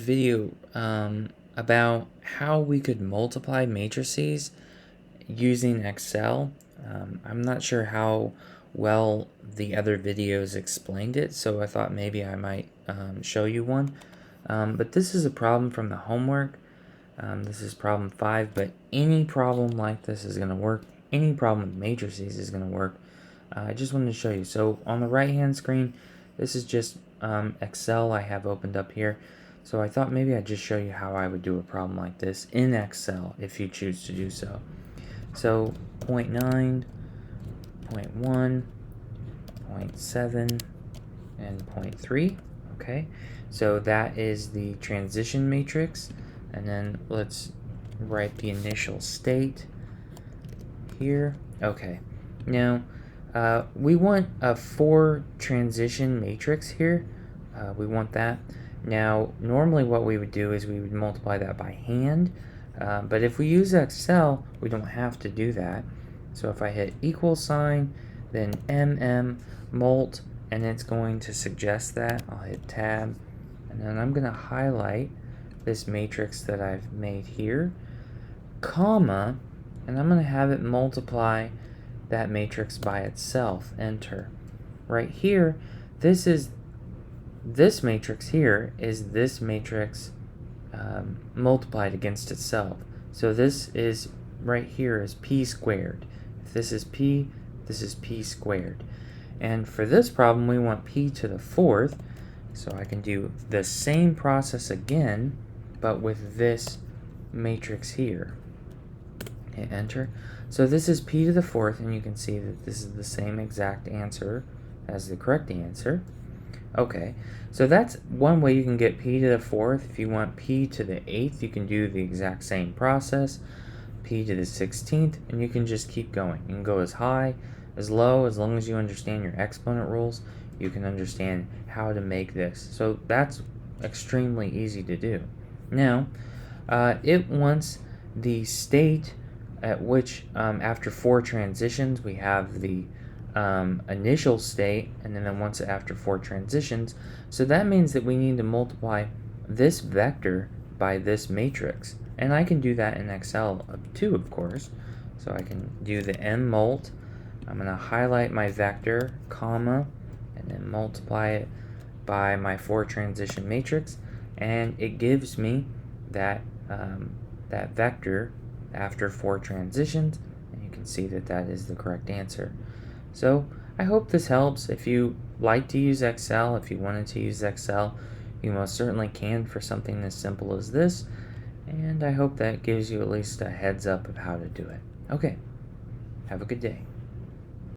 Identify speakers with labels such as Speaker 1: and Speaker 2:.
Speaker 1: video about how we could multiply matrices using Excel. I'm not sure how well the other videos explained it, so I thought maybe I might show you one. But this is a problem from the homework. This is problem 5, but any problem like this is going to work. Any problem with matrices is going to work. I just wanted to show you. So on the right hand screen, this is just Excel I have opened up here. So I thought maybe I'd just show you how I would do a problem like this in Excel if you choose to do so. So 0.9, 0.1, 0.7, and 0.3. Okay, so that is the transition matrix. And then let's write the initial state here. Okay, now we want a 4 transition matrix here. We want that. Now, normally what we would do is we would multiply that by hand. But if we use Excel, we don't have to do that. So if I hit equal sign, then mult, and it's going to suggest that. I'll hit tab, and then I'm going to highlight this matrix that I've made here, comma, and I'm going to have it multiply that matrix by itself. Enter. Right here, this matrix here is this matrix multiplied against itself. So this is right here is p squared. If this is p squared. And for this problem, we want p to the 4th. So I can do the same process again, but with this matrix here. Hit enter. So this is p to the 4th, and you can see that this is the same exact answer as the correct answer. Okay, so that's one way you can get p to the 4th. If you want p to the 8th, you can do the exact same process, p to the 16th, and you can just keep going. You can go as high, as low, as long as you understand your exponent rules, you can understand how to make this. So that's extremely easy to do. Now, it wants the state at which, after 4 transitions, we have the initial state, and then once after 4 transitions. So that means that we need to multiply this vector by this matrix. And I can do that in Excel too, of course. So I can do the mult. I'm going to highlight my vector, comma, and then multiply it by my 4 transition matrix, and it gives me that that vector after 4 transitions, and you can see that that is the correct answer. So I hope this helps. If you like to use Excel, if you wanted to use Excel, you most certainly can for something as simple as this, and I hope that gives you at least a heads up of how to do it. Okay, have a good day.